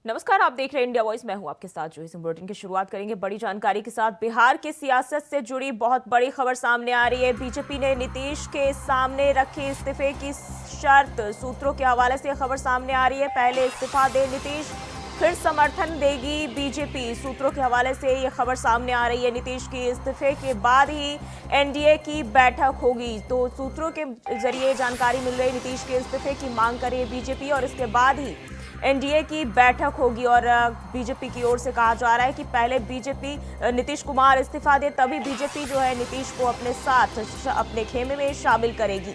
नमस्कार, आप देख रहे हैं इंडिया वॉइस। मैं हूं आपके साथ जो बुलेटिन की शुरुआत करेंगे बड़ी जानकारी के साथ। बिहार की सियासत से जुड़ी बहुत बड़ी खबर सामने आ रही है। बीजेपी ने नीतीश के सामने रखी इस्तीफे की शर्त। सूत्रों के हवाले से खबर सामने आ रही है। पहले इस्तीफा दे नीतीश, फिर समर्थन देगी बीजेपी। सूत्रों के हवाले से ये खबर सामने आ रही है। नीतीश की इस्तीफे के बाद ही एनडीए की बैठक होगी। तो सूत्रों के जरिए जानकारी मिल रही है, नीतीश के इस्तीफे की मांग कर रही है बीजेपी और इसके बाद ही एनडीए की बैठक होगी। और बीजेपी की ओर से कहा जा रहा है कि पहले बीजेपी नीतीश कुमार इस्तीफा दे, तभी बीजेपी जो है नीतीश को अपने साथ अपने खेमे में शामिल करेगी।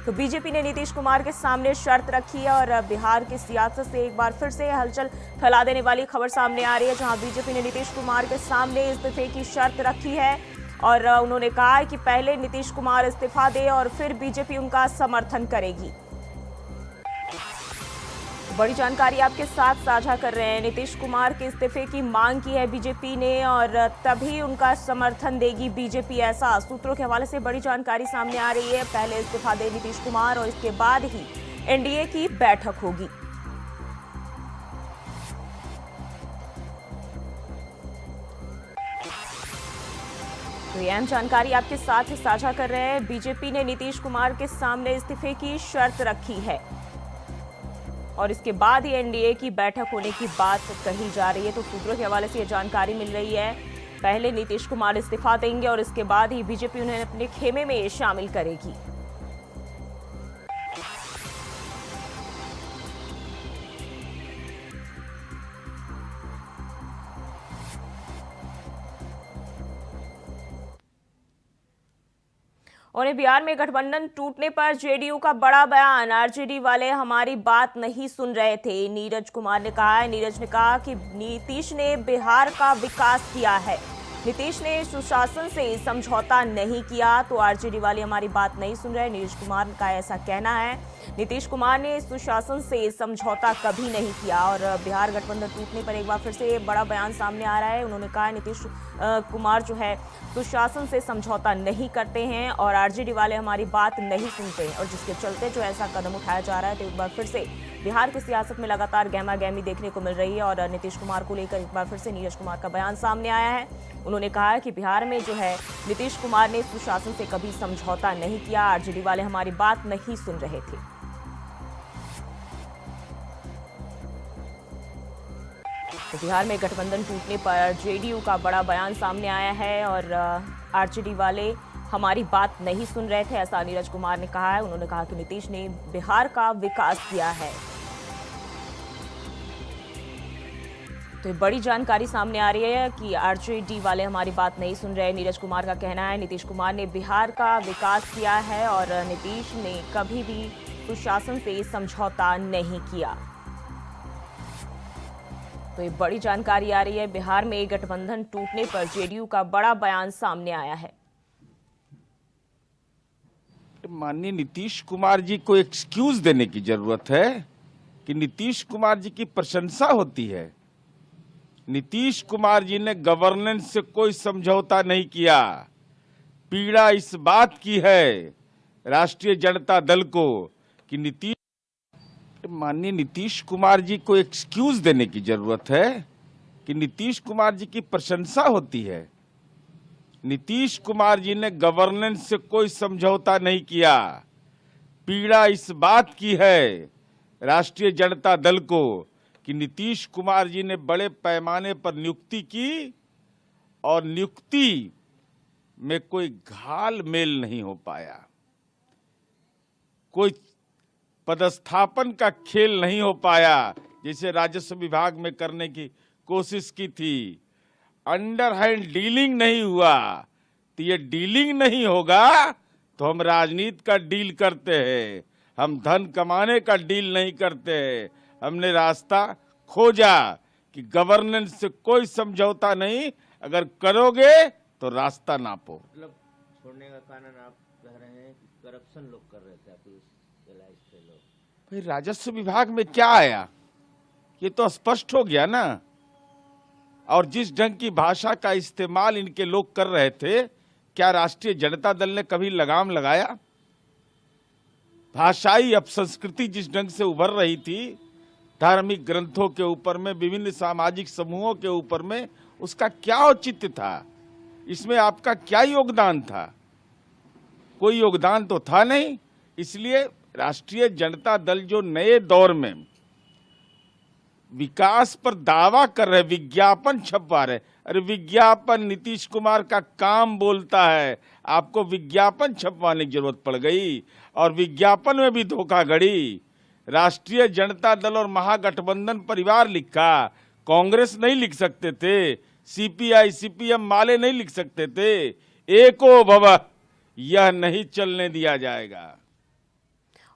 तो बीजेपी ने नीतीश कुमार के सामने शर्त रखी है और बिहार की सियासत से एक बार फिर से हलचल फैला देने वाली खबर सामने आ रही है, जहां बीजेपी ने नीतीश कुमार के सामने इस्तीफे की शर्त रखी है और उन्होंने कहा है कि पहले नीतीश कुमार इस्तीफा दे और फिर बीजेपी उनका समर्थन करेगी। बड़ी जानकारी आपके साथ साझा कर रहे हैं। नीतीश कुमार के इस्तीफे की मांग की है बीजेपी ने और तभी उनका समर्थन देगी बीजेपी, ऐसा सूत्रों के हवाले से बड़ी जानकारी सामने आ रही है। पहले इस्तीफा दे नीतीश कुमार और इसके बाद ही एनडीए की बैठक होगी। तो ये अहम जानकारी आपके साथ साझा कर रहे हैं। बीजेपी ने नीतीश कुमार के सामने इस्तीफे की शर्त रखी है और इसके बाद ही एनडीए की बैठक होने की बात कही जा रही है। तो सूत्रों के हवाले से यह जानकारी मिल रही है, पहले नीतीश कुमार इस्तीफा देंगे और इसके बाद ही बीजेपी उन्हें अपने खेमे में शामिल करेगी। और बिहार में गठबंधन टूटने पर जेडीयू का बड़ा बयान। आरजेडी वाले हमारी बात नहीं सुन रहे थे, नीरज कुमार ने कहा है। नीरज ने कहा कि नीतीश ने बिहार का विकास किया है, नीतीश ने सुशासन से समझौता नहीं किया, तो आरजेडी वाले हमारी बात नहीं सुन रहे। नीरज कुमार का ऐसा कहना है। नीतीश कुमार ने सुशासन से समझौता कभी नहीं किया और बिहार गठबंधन टूटने पर एक बार फिर से बड़ा बयान सामने आ रहा है। उन्होंने कहा नीतीश कुमार जो है सुशासन से समझौता नहीं करते हैं और आरजेडी वाले हमारी बात नहीं सुनते हैं और जिसके चलते जो ऐसा कदम उठाया जा रहा है। तो एक बार फिर से बिहार की सियासत में लगातार गहमा गहमी देखने को मिल रही है और नीतीश कुमार को लेकर एक बार फिर से नीरज कुमार का बयान सामने आया है। उन्होंने कहा है कि बिहार में जो है नीतीश कुमार ने सुशासन से कभी समझौता नहीं किया, आरजेडी वाले हमारी बात नहीं सुन रहे थे। तो बिहार में गठबंधन टूटने पर जेडीयू का बड़ा बयान सामने आया है और आरजेडी वाले हमारी बात नहीं सुन रहे थे, ऐसा नीरज कुमार ने कहा है। उन्होंने कहा कि नीतीश ने बिहार का विकास किया है। तो ये बड़ी जानकारी सामने आ रही है कि आरजेडी वाले हमारी बात नहीं सुन रहे। नीरज कुमार का कहना है नीतीश कुमार ने बिहार का विकास किया है और नीतीश ने कभी भी सुशासन से समझौता नहीं किया। तो ये बड़ी जानकारी आ रही है। बिहार में गठबंधन टूटने पर जेडीयू का बड़ा बयान सामने आया है। माननीय नीतीश कुमार जी को एक्सक्यूज देने की जरूरत है कि नीतीश कुमार जी की प्रशंसा होती है। नीतीश कुमार जी ने गवर्नेंस से कोई समझौता नहीं किया। पीड़ा इस बात की है राष्ट्रीय जनता दल को कि माननीय नीतीश कुमार जी को एक्सक्यूज देने की जरूरत है कि नीतीश कुमार जी की प्रशंसा होती है। नीतीश कुमार जी ने गवर्नेंस से कोई समझौता नहीं किया। पीड़ा इस बात की है राष्ट्रीय जनता दल को कि नीतीश कुमार जी ने बड़े पैमाने पर नियुक्ति की और नियुक्ति में कोई घाल मेल नहीं हो पाया, कोई पदस्थापन का खेल नहीं हो पाया जैसे राजस्व विभाग में करने की कोशिश की थी। अंडरहैंड डीलिंग नहीं हुआ। तो ये डीलिंग नहीं होगा तो हम राजनीति का डील करते हैं, हम धन कमाने का डील नहीं करते हैं। हमने रास्ता खोजा कि गवर्नेंस से कोई समझौता नहीं, अगर करोगे तो रास्ता नापो। मतलब छोड़ने का कारण आप कह रहे हैं कि करप्शन लोग कर रहे थे, लोग भाई राजस्व विभाग में क्या आया ये तो स्पष्ट हो गया ना। और जिस ढंग की भाषा का इस्तेमाल इनके लोग कर रहे थे, क्या राष्ट्रीय जनता दल ने कभी लगाम लगाया? भाषाई अपसंस्कृति जिस ढंग से उभर रही थी, धार्मिक ग्रंथों के ऊपर में, विभिन्न सामाजिक समूहों के ऊपर में उसका क्या औचित्य था? इसमें आपका क्या योगदान था? कोई योगदान तो था नहीं। इसलिए राष्ट्रीय जनता दल जो नए दौर में विकास पर दावा कर रहे, विज्ञापन छपवा रहे, अरे विज्ञापन नीतीश कुमार का काम बोलता है, आपको विज्ञापन छपवाने की जरूरत पड़ गई और विज्ञापन में भी धोखाधड़ी। राष्ट्रीय जनता दल और महागठबंधन परिवार लिखा, कांग्रेस नहीं लिख सकते थे, सीपीआई सीपीएम माले नहीं लिख सकते थे। एको भव, यह नहीं चलने दिया जाएगा।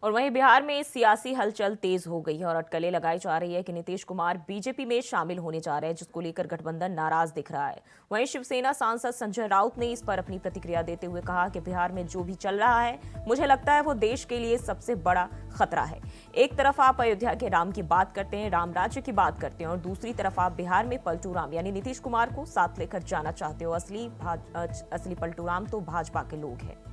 और वहीं बिहार में सियासी हलचल तेज हो गई है और अटकलें लगाई जा रही है कि नीतीश कुमार बीजेपी में शामिल होने जा रहे हैं, जिसको लेकर गठबंधन नाराज दिख रहा है। वहीं शिवसेना सांसद संजय राउत ने इस पर अपनी प्रतिक्रिया देते हुए कहा कि बिहार में जो भी चल रहा है, मुझे लगता है वो देश के लिए सबसे बड़ा खतरा है। एक तरफ आप अयोध्या के राम की बात करते हैं, राम राज्य की बात करते हैं, और दूसरी तरफ आप बिहार में पलटू राम यानी नीतीश कुमार को साथ लेकर जाना चाहते हो। असली पलटू राम तो भाजपा के लोग हैं।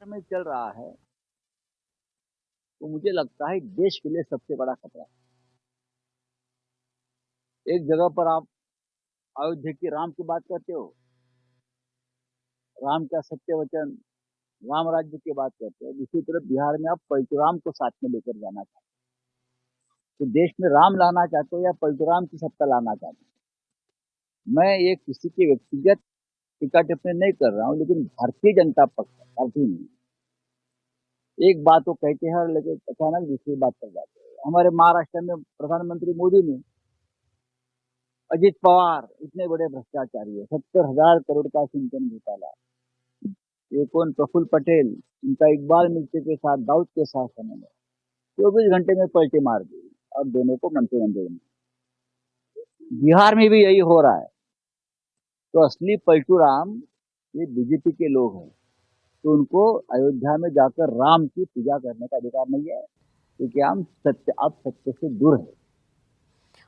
में चल रहा है तो मुझे लगता है देश के लिए सबसे बड़ा खतरा है। एक जगह पर आप अयोध्या की राम की बात करते हो, राम का सत्य वचन, राम राज्य की बात करते हो, दूसरी तरफ बिहार में आप परशुराम को साथ में लेकर जाना चाहते हो। तो देश में राम लाना चाहते हो या परशुराम की सत्ता लाना चाहते हो? मैं ये किसी की व्यक्तिगत टीका टिप्पणी नहीं कर रहा हूँ, लेकिन भारतीय जनता पक्ष पार्टी नहीं, एक बात वो कहते हैं और लेकिन अचानक दूसरी बात कर जाते हैं। हमारे महाराष्ट्र में प्रधानमंत्री मोदी ने अजित पवार इतने बड़े भ्रष्टाचारी है, 70,000 करोड़ का सिंचन घोटाला, ये कौन प्रफुल्ल पटेल, इनका इकबाल मिर्ची के साथ दाऊद के साथ समय में 24 घंटे में पलटी मार दी और दोनों को मंत्रिमंडल में। बिहार में भी यही हो रहा है। तो असली पलटू राम ये बीजेपी के लोग हैं, तो उनको अयोध्या में जाकर राम की पूजा करने का अधिकार नहीं है, क्योंकि आप सत्य से दूर है।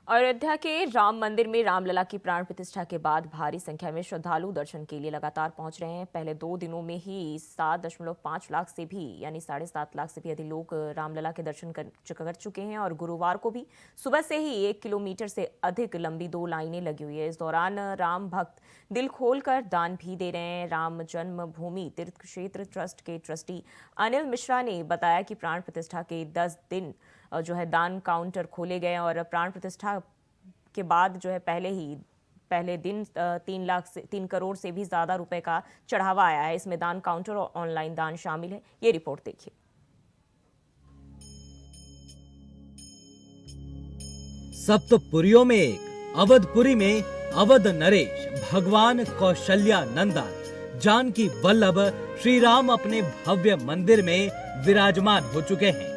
अयोध्या के राम मंदिर में रामलला की प्राण प्रतिष्ठा के बाद भारी संख्या में श्रद्धालु दर्शन के लिए लगातार पहुंच रहे हैं। पहले 2 दिनों में ही 7.5 लाख से भी यानी 7.5 लाख से भी अधिक लोग रामलला के दर्शन कर चुके हैं और गुरुवार को भी सुबह से ही 1 किलोमीटर से अधिक लंबी 2 लाइनें लगी हुई है। इस दौरान राम भक्त दिल खोलकर दान भी दे रहे हैं। राम जन्मभूमि तीर्थ क्षेत्र ट्रस्ट के ट्रस्टी अनिल मिश्रा ने बताया कि प्राण प्रतिष्ठा के 10 दिन जो है दान काउंटर खोले गए और प्राण प्रतिष्ठा के बाद जो है पहले दिन 3 करोड़ से भी ज्यादा रुपए का चढ़ावा आया है। इसमें दान काउंटर और ऑनलाइन दान शामिल है। ये रिपोर्ट देखिए। सप्तपुरियों में एक अवधपुरी में अवध नरेश भगवान कौशल्या नंदन जानकी वल्लभ श्री राम अपने भव्य मंदिर में विराजमान हो चुके हैं।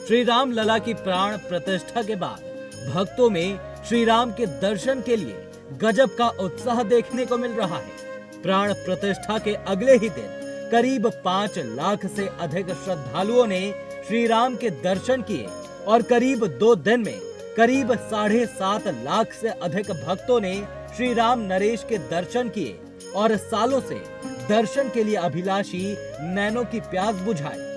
श्री राम लला की प्राण प्रतिष्ठा के बाद भक्तों में श्री राम के दर्शन के लिए गजब का उत्साह देखने को मिल रहा है। प्राण प्रतिष्ठा के अगले ही दिन करीब 5 लाख से अधिक श्रद्धालुओं ने श्री राम के दर्शन किए और करीब 2 दिन में करीब 7.5 लाख से अधिक भक्तों ने श्री राम नरेश के दर्शन किए और सालों से दर्शन के लिए अभिलाषी नैनों की प्यास बुझाई।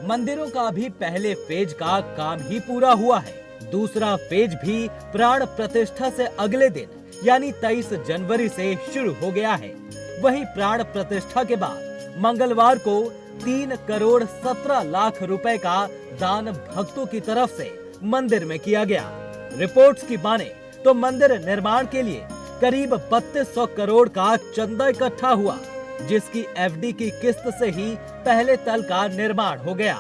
मंदिरों का अभी पहले फेज का काम ही पूरा हुआ है। दूसरा फेज भी प्राण प्रतिष्ठा से अगले दिन यानी 23 जनवरी से शुरू हो गया है। वहीं प्राण प्रतिष्ठा के बाद मंगलवार को 3 करोड़ 17 लाख रुपए का दान भक्तों की तरफ से मंदिर में किया गया। रिपोर्ट्स की माने तो मंदिर निर्माण के लिए करीब 3200 करोड़ का चंदा इकट्ठा हुआ, जिसकी एफडी की किस्त से ही पहले तल का निर्माण हो गया।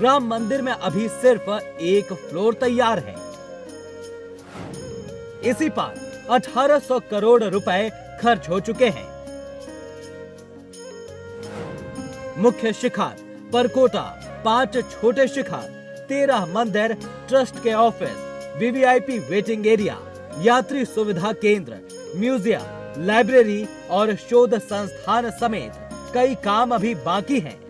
राम मंदिर में अभी सिर्फ 1 फ्लोर तैयार है। इसी पर 1800 करोड़ रुपए खर्च हो चुके हैं। मुख्य शिखर, परकोटा, 5 छोटे शिखर, 13 मंदिर, ट्रस्ट के ऑफिस, वीवीआईपी वेटिंग एरिया, यात्री सुविधा केंद्र, म्यूजियम, लाइब्रेरी और शोध संस्थान समेत कई काम अभी बाकी हैं।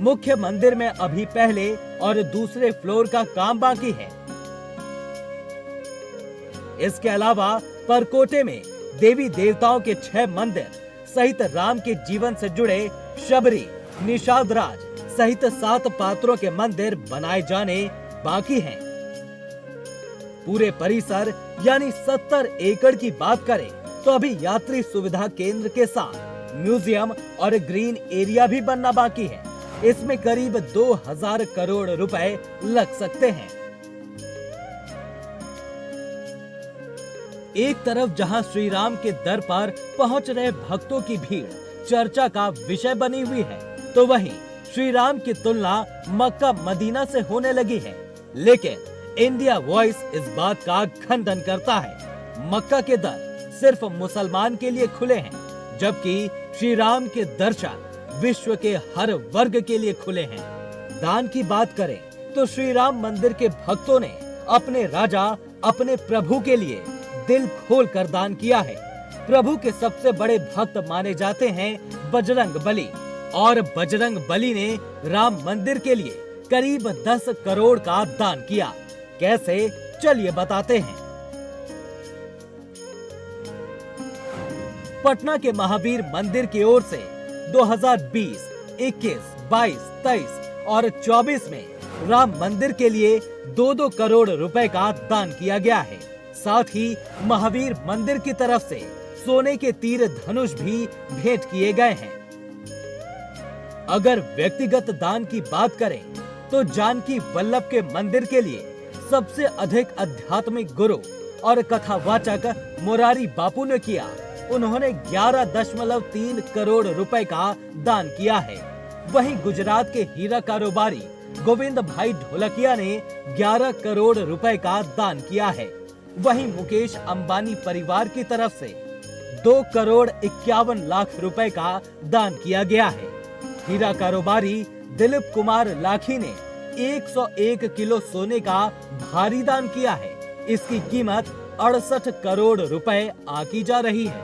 मुख्य मंदिर में अभी पहले और दूसरे फ्लोर का काम बाकी है। इसके अलावा परकोटे में देवी देवताओं के 6 मंदिर सहित राम के जीवन से जुड़े शबरी, निषाद राज सहित 7 पात्रों के मंदिर बनाए जाने बाकी हैं। पूरे परिसर यानी 70 एकड़ की बात करें तो अभी यात्री सुविधा केंद्र के साथ म्यूजियम और ग्रीन एरिया भी बनना बाकी है। इसमें करीब 2000 करोड़ रुपए लग सकते हैं। एक तरफ जहां श्री राम के दर पर पहुंच रहे भक्तों की भीड़ चर्चा का विषय बनी हुई है, तो वहीं श्री राम की तुलना मक्का मदीना से होने लगी है। लेकिन इंडिया वॉइस इस बात का खंडन करता है। मक्का के दर सिर्फ मुसलमान के लिए खुले हैं, जबकि श्री राम के दर्शन विश्व के हर वर्ग के लिए खुले हैं। दान की बात करें तो श्री राम मंदिर के भक्तों ने अपने राजा, अपने प्रभु के लिए दिल खोल कर दान किया है। प्रभु के सबसे बड़े भक्त माने जाते हैं बजरंग बली, और बजरंग बली ने राम मंदिर के लिए करीब 10 करोड़ का दान किया। कैसे, चलिए बताते हैं। पटना के महावीर मंदिर की ओर से 2020, 21, 22, 23 और 24 में राम मंदिर के लिए 2-2 करोड़ रुपए का दान किया गया है। साथ ही महावीर मंदिर की तरफ से सोने के तीर धनुष भी भेंट किए गए हैं। अगर व्यक्तिगत दान की बात करें तो जानकी वल्लभ के मंदिर के लिए सबसे अधिक आध्यात्मिक गुरु और कथावाचक मोरारी बापू ने किया। उन्होंने 11.3 करोड़ रुपए का दान किया है। वहीं गुजरात के हीरा कारोबारी गोविंद भाई ढोलकिया ने 11 करोड़ रुपए का दान किया है। वहीं मुकेश अंबानी परिवार की तरफ से 2 करोड़ 51 लाख रुपए का दान किया गया है। हीरा कारोबारी दिलीप कुमार लाखी ने 101 किलो सोने का भारी दान किया है। इसकी कीमत 68 करोड़ रुपए आकी जा रही है,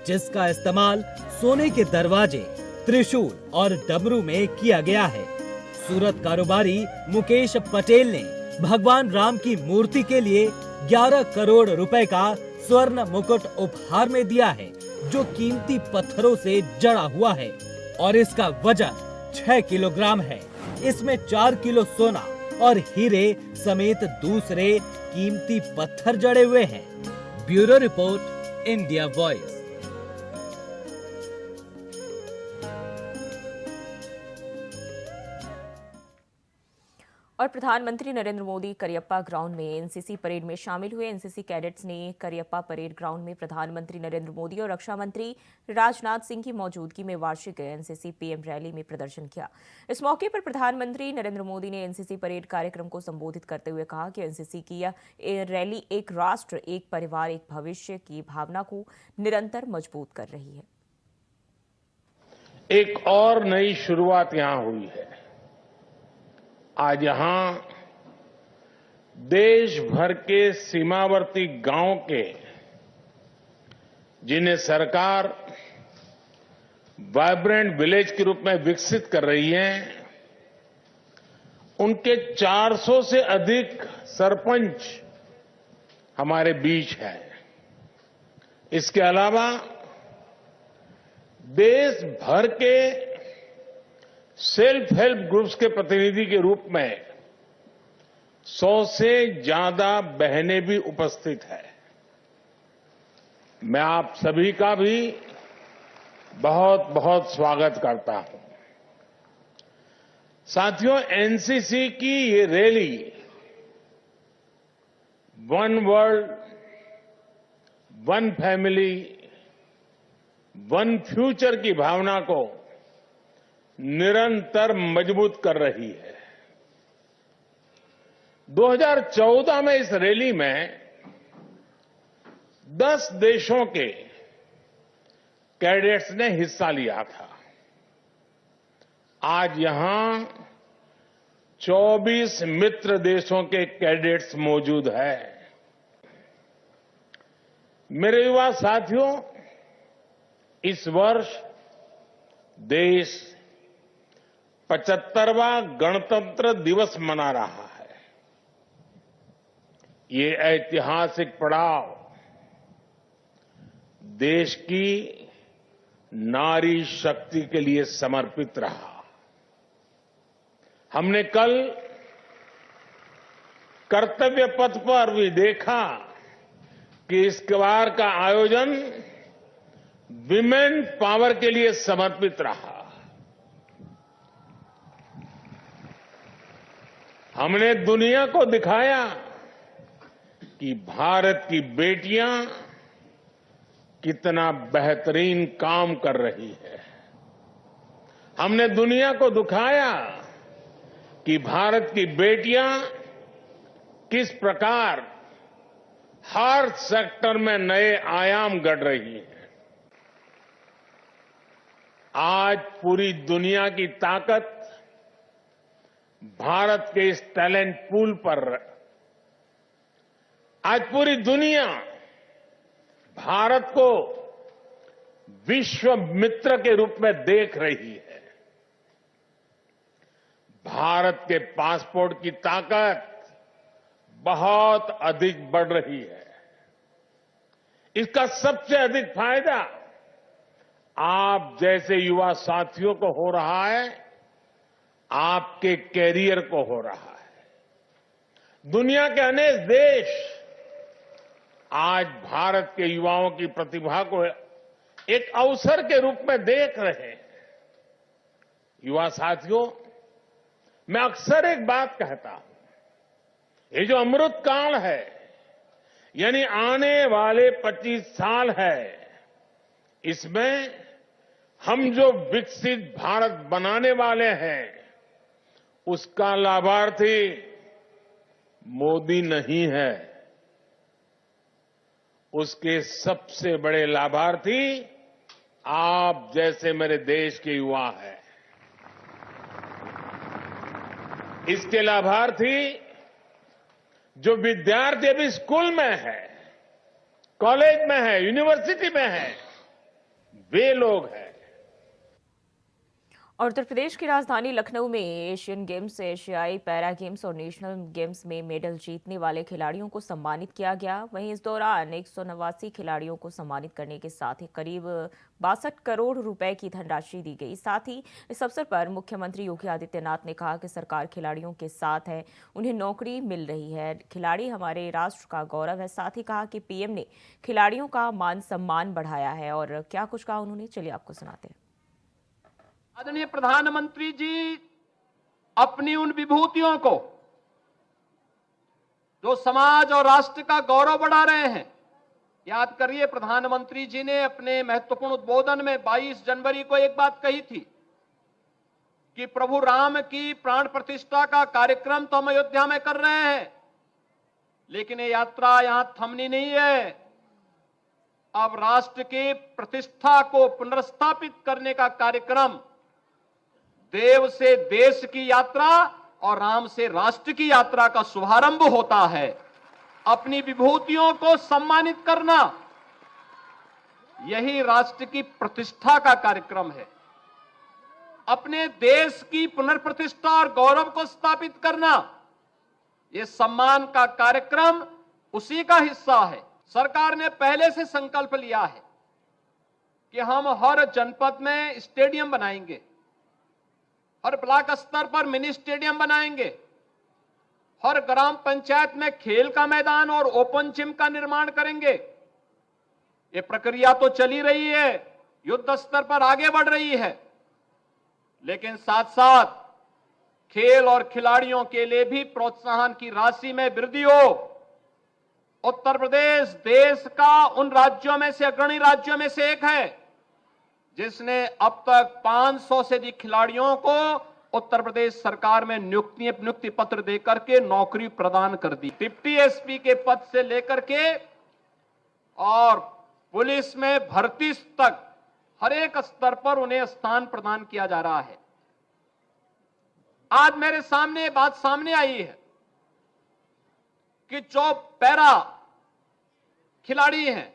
जिसका इस्तेमाल सोने के दरवाजे, त्रिशूल और डमरू में किया गया है। सूरत कारोबारी मुकेश पटेल ने भगवान राम की मूर्ति के लिए 11 करोड़ रुपए का स्वर्ण मुकुट उपहार में दिया है, जो कीमती पत्थरों से जड़ा हुआ है और इसका वजन 6 किलोग्राम है। इसमें 4 किलो सोना और हीरे समेत दूसरे कीमती पत्थर जड़े हुए हैं। Bureau report, India voice. और प्रधानमंत्री नरेंद्र मोदी करियप्पा ग्राउंड में एनसीसी परेड में शामिल हुए। एनसीसी कैडेट्स ने करियप्पा परेड ग्राउंड में प्रधानमंत्री नरेंद्र मोदी और रक्षा मंत्री राजनाथ सिंह की मौजूदगी में वार्षिक एनसीसी पीएम रैली में प्रदर्शन किया। इस मौके पर प्रधानमंत्री नरेंद्र मोदी ने एनसीसी परेड कार्यक्रम को संबोधित करते हुए कहा कि एनसीसी की यह रैली एक राष्ट्र, एक परिवार, एक भविष्य की भावना को निरंतर मजबूत कर रही है। एक और नई शुरुआत यहां हुई है। आज यहां देश भर के सीमावर्ती गांव के, जिन्हें सरकार वाइब्रेंट विलेज के रूप में विकसित कर रही है, उनके 400 से अधिक सरपंच हमारे बीच हैं। इसके अलावा देश भर के सेल्फ हेल्प ग्रुप्स के प्रतिनिधि के रूप में 100 से ज्यादा बहनें भी उपस्थित हैं। मैं आप सभी का भी बहुत बहुत स्वागत करता हूं। साथियों, एनसीसी की ये rally one world, one family, one future की भावना को निरंतर मजबूत कर रही है। 2014 में इस रैली में 10 देशों के कैडेट्स ने हिस्सा लिया था। आज यहां 24 मित्र देशों के कैडेट्स मौजूद हैं। मेरे युवा साथियों, इस वर्ष देश 75वां गणतंत्र दिवस मना रहा है। ये ऐतिहासिक पड़ाव देश की नारी शक्ति के लिए समर्पित रहा। हमने कल कर्तव्य पथ पर भी देखा कि इस बार का आयोजन विमेन पावर के लिए समर्पित रहा। हमने दुनिया को दिखाया कि भारत की बेटियां कितना बेहतरीन काम कर रही है। हमने दुनिया को दिखाया कि भारत की बेटियां किस प्रकार हर सेक्टर में नए आयाम गढ़ रही हैं। आज पूरी दुनिया की ताकत भारत के इस टैलेंट पूल पर। आज पूरी दुनिया भारत को विश्व मित्र के रूप में देख रही है। भारत के पासपोर्ट की ताकत बहुत अधिक बढ़ रही है। इसका सबसे अधिक फायदा आप जैसे युवा साथियों को हो रहा है, आपके कैरियर को हो रहा है। दुनिया के अनेक देश आज भारत के युवाओं की प्रतिभा को एक अवसर के रूप में देख रहे हैं। युवा साथियों, मैं अक्सर एक बात कहता हूं, ये जो अमृत काल है, यानी आने वाले 25 साल है, इसमें हम जो विकसित भारत बनाने वाले हैं, उसका लाभार्थी मोदी नहीं है। उसके सबसे बड़े लाभार्थी आप जैसे मेरे देश के युवा हैं। इसके लाभार्थी जो विद्यार्थी अभी स्कूल में है, कॉलेज में है, यूनिवर्सिटी में है, वे लोग हैं। और उत्तर प्रदेश की राजधानी लखनऊ में एशियन गेम्स, एशियाई पैरा गेम्स और नेशनल गेम्स में मेडल जीतने वाले खिलाड़ियों को सम्मानित किया गया। वहीं इस दौरान 189 खिलाड़ियों को सम्मानित करने के साथ ही करीब 62 करोड़ रुपए की धनराशि दी गई। साथ ही इस अवसर पर मुख्यमंत्री योगी आदित्यनाथ ने कहा कि सरकार खिलाड़ियों के साथ है, उन्हें नौकरी मिल रही है, खिलाड़ी हमारे राष्ट्र का गौरव है। साथ ही कहा कि पीएम ने खिलाड़ियों का मान सम्मान बढ़ाया है। और क्या कुछ कहा उन्होंने, चलिए आपको सुनाते हैं। आदरणीय प्रधानमंत्री जी अपनी उन विभूतियों को जो समाज और राष्ट्र का गौरव बढ़ा रहे हैं, याद करिए प्रधानमंत्री जी ने अपने महत्वपूर्ण उद्बोधन में 22 जनवरी को एक बात कही थी कि प्रभु राम की प्राण प्रतिष्ठा का कार्यक्रम तो हम अयोध्या में कर रहे हैं, लेकिन ये यात्रा यहां थमनी नहीं है। अब राष्ट्र की प्रतिष्ठा को पुनर्स्थापित करने का कार्यक्रम, देव से देश की यात्रा और राम से राष्ट्र की यात्रा का शुभारंभ होता है। अपनी विभूतियों को सम्मानित करना, यही राष्ट्र की प्रतिष्ठा का कार्यक्रम है। अपने देश की पुनर्प्रतिष्ठा और गौरव को स्थापित करना, यह सम्मान का कार्यक्रम उसी का हिस्सा है। सरकार ने पहले से संकल्प लिया है कि हम हर जनपद में स्टेडियम बनाएंगे, हर ब्लॉक स्तर पर मिनी स्टेडियम बनाएंगे, हर ग्राम पंचायत में खेल का मैदान और ओपन जिम का निर्माण करेंगे। ये प्रक्रिया तो चली रही है, युद्ध स्तर पर आगे बढ़ रही है, लेकिन साथ साथ खेल और खिलाड़ियों के लिए भी प्रोत्साहन की राशि में वृद्धि हो। उत्तर प्रदेश देश का उन राज्यों में से, अग्रणी राज्यों में से एक है जिसने अब तक 500 से अधिक खिलाड़ियों को उत्तर प्रदेश सरकार में नियुक्ति पत्र देकर के नौकरी प्रदान कर दी। डिप्टी एसपी के पद से लेकर के और पुलिस में भर्ती तक हर एक स्तर पर उन्हें स्थान प्रदान किया जा रहा है। आज मेरे सामने ये बात सामने आई है कि जो पैरा खिलाड़ी हैं,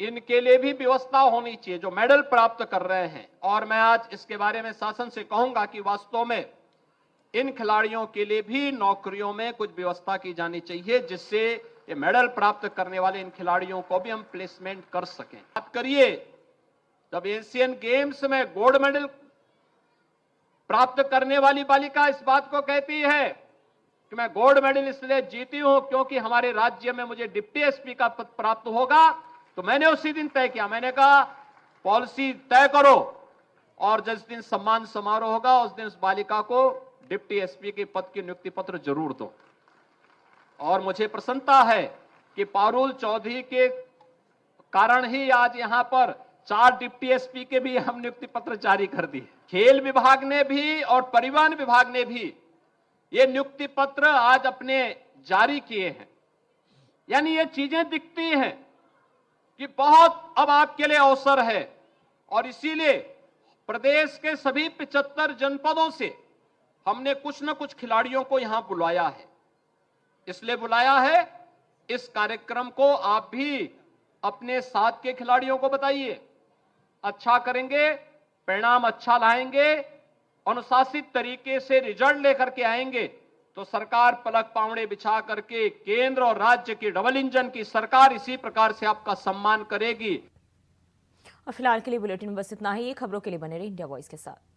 इनके लिए भी व्यवस्था होनी चाहिए जो मेडल प्राप्त कर रहे हैं। और मैं आज इसके बारे में शासन से कहूंगा कि वास्तव में इन खिलाड़ियों के लिए भी नौकरियों में कुछ व्यवस्था की जानी चाहिए, जिससे ये मेडल प्राप्त करने वाले इन खिलाड़ियों को भी हम प्लेसमेंट कर सकें। बात करिए, जब एशियन गेम्स में गोल्ड मेडल प्राप्त करने वाली बालिका इस बात को कहती है कि मैं गोल्ड मेडल इसलिए जीती हूं क्योंकि हमारे राज्य में मुझे डिप्टी एसपी का पद प्राप्त होगा, तो मैंने उसी दिन तय किया, मैंने कहा पॉलिसी तय करो और जिस दिन सम्मान समारोह होगा उस दिन उस बालिका को डिप्टी एसपी के पद की नियुक्ति पत्र जरूर दो। और मुझे प्रसन्नता है कि पारुल चौधरी के कारण ही आज यहां पर 4 डिप्टी एसपी के भी हम नियुक्ति पत्र जारी कर दिए। खेल विभाग ने भी और परिवहन विभाग ने भी ये नियुक्ति पत्र आज अपने जारी किए हैं। यानी ये चीजें दिखती हैं कि बहुत अब आपके लिए अवसर है और इसीलिए प्रदेश के सभी 75 जनपदों से हमने कुछ न कुछ खिलाड़ियों को यहां बुलाया है। इसलिए बुलाया है, इस कार्यक्रम को आप भी अपने साथ के खिलाड़ियों को बताइए। अच्छा करेंगे, परिणाम अच्छा लाएंगे, अनुशासित तरीके से रिजल्ट लेकर के आएंगे तो सरकार पलक पावड़े बिछा करके केंद्र और राज्य की डबल इंजन की सरकार इसी प्रकार से आपका सम्मान करेगी। और फिलहाल के लिए बुलेटिन में बस इतना ही। खबरों के लिए बने रहिए इंडिया वॉइस के साथ।